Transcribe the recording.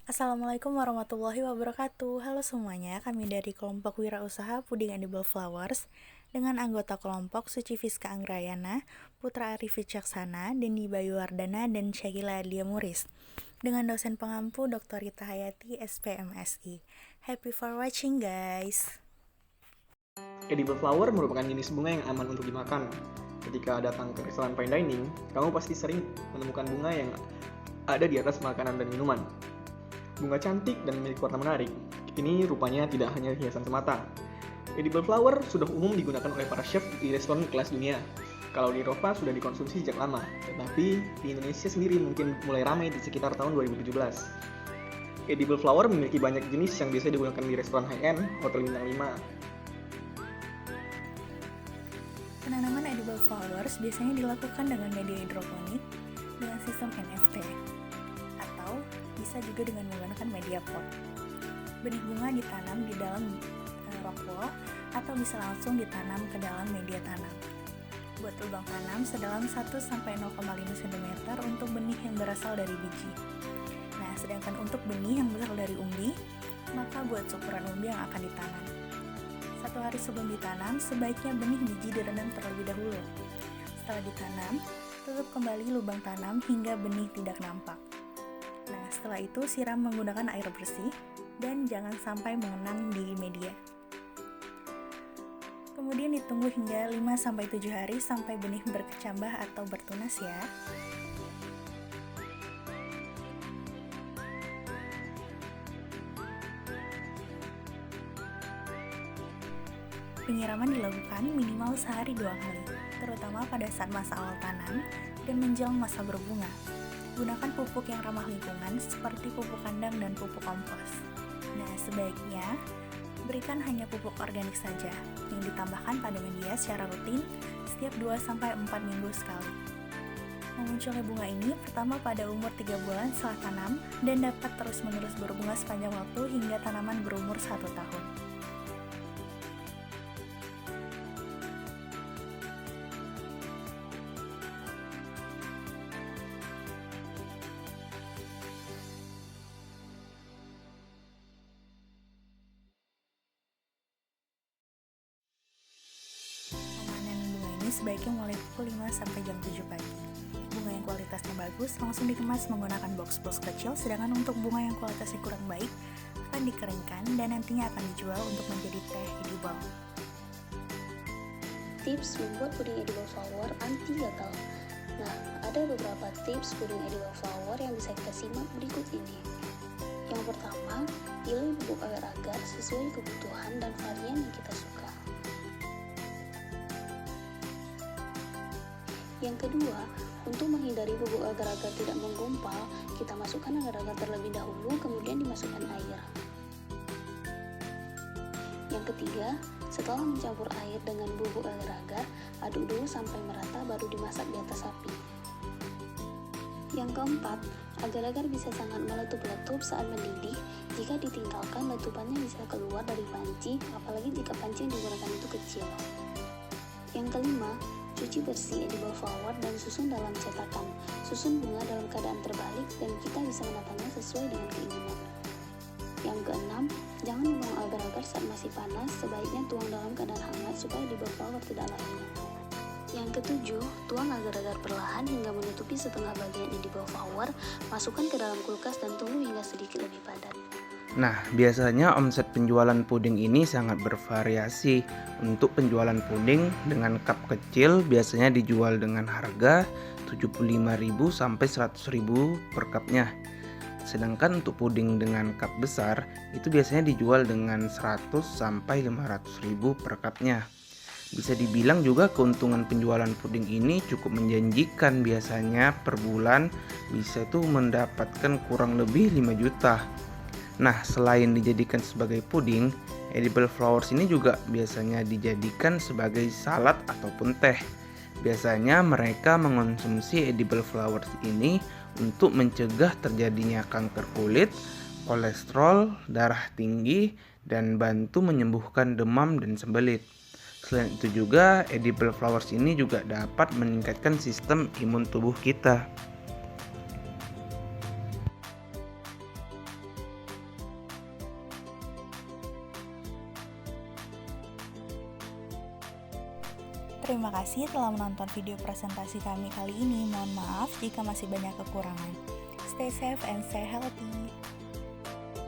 Assalamualaikum warahmatullahi wabarakatuh. Halo semuanya, kami dari kelompok wirausaha Puding Edible Flowers dengan anggota kelompok Suci Fiska Anggrayana, Putra Arif Wicaksana, Dendi Bayu Wardana, dan Syakila Adia Muris dengan dosen pengampu Dr. Rita Hayati, SPMSI. Happy for watching guys. Edible flower merupakan jenis bunga yang aman untuk dimakan. Ketika datang ke restoran fine dining, kamu pasti sering menemukan bunga yang ada di atas makanan dan minuman. Bunga cantik dan memiliki warna menarik. Ini rupanya tidak hanya hiasan semata. Edible flower sudah umum digunakan oleh para chef di restoran kelas dunia. Kalau di Eropa sudah dikonsumsi sejak lama, tetapi di Indonesia sendiri mungkin mulai ramai di sekitar tahun 2017. Edible flower memiliki banyak jenis yang biasa digunakan di restoran high-end, hotel bintang 5. Penanaman edible flowers biasanya dilakukan dengan media hidroponik dengan sistem NFT atau bisa juga dengan menggunakan media pot. Benih bunga ditanam di dalam rock wall atau bisa langsung ditanam ke dalam media tanam. Buat lubang tanam sedalam 1-0,5 cm untuk benih yang berasal dari biji. Nah, sedangkan untuk benih yang berasal dari umbi, maka buat ukuran umbi yang akan ditanam. 1 hari sebelum ditanam, sebaiknya benih biji direndam terlebih dahulu. Setelah ditanam, tutup kembali lubang tanam hingga benih tidak nampak. Nah, setelah itu siram menggunakan air bersih dan jangan sampai mengenang di media. Kemudian ditunggu hingga 5-7 hari sampai benih berkecambah atau bertunas ya. Penyiraman dilakukan minimal sehari 2 kali, terutama pada saat masa awal tanam dan menjelang masa berbunga. Gunakan pupuk yang ramah lingkungan seperti pupuk kandang dan pupuk kompos. Nah, sebaiknya berikan hanya pupuk organik saja yang ditambahkan pada media secara rutin setiap 2-4 minggu sekali. Memunculnya bunga ini pertama pada umur 3 bulan setelah tanam dan dapat terus-menerus berbunga sepanjang waktu hingga tanaman berumur 1 tahun. Pemanen bunga ini sebaiknya mulai pukul 5 sampai jam 7 pagi. Bunga yang kualitasnya bagus langsung dikemas menggunakan box-box kecil, sedangkan untuk bunga yang kualitasnya kurang baik akan dikeringkan dan nantinya akan dijual untuk menjadi teh edible. Tips membuat puding edible flower anti gagal. Nah, ada beberapa tips puding edible flower yang bisa kita simak berikut ini. Yang pertama, pilih bubuk agar-agar sesuai kebutuhan dan varian yang kita suka. Yang kedua, untuk menghindari bubuk agar-agar tidak menggumpal, kita masukkan agar-agar terlebih dahulu, kemudian dimasukkan air. Yang ketiga, setelah mencampur air dengan bubuk agar-agar, aduk dulu sampai merata baru dimasak di atas api. Yang keempat, agar-agar bisa sangat meletup-letup saat mendidih. Jika ditinggalkan, letupannya bisa keluar dari panci, apalagi jika panci yang digunakan itu kecil. Yang kelima, cuci bersih edible flower dan susun dalam cetakan. Susun bunga dalam keadaan terbalik dan kita bisa menatanya sesuai dengan keinginan. Yang keenam, jangan buang agar-agar saat masih panas, sebaiknya tuang dalam keadaan hangat supaya edible flower tidak layu. Yang ketujuh, tuang agar-agar perlahan hingga menutupi setengah bagian edible flower, masukkan ke dalam kulkas dan tunggu hingga sedikit lebih padat. Nah, biasanya omset penjualan puding ini sangat bervariasi. Untuk penjualan puding dengan cup kecil biasanya dijual dengan harga 75.000 sampai 100.000 per cupnya. Sedangkan untuk puding dengan cup besar itu biasanya dijual dengan 100 sampai 500.000 per cupnya. Bisa dibilang juga keuntungan penjualan puding ini cukup menjanjikan, biasanya per bulan bisa tuh mendapatkan kurang lebih 5 juta. Nah, selain dijadikan sebagai puding, edible flowers ini juga biasanya dijadikan sebagai salad ataupun teh. Biasanya mereka mengonsumsi edible flowers ini untuk mencegah terjadinya kanker kulit, kolesterol, darah tinggi, dan bantu menyembuhkan demam dan sembelit. Selain itu juga, edible flowers ini juga dapat meningkatkan sistem imun tubuh kita. Terima kasih telah menonton video presentasi kami kali ini. Mohon maaf jika masih banyak kekurangan. Stay safe and stay healthy.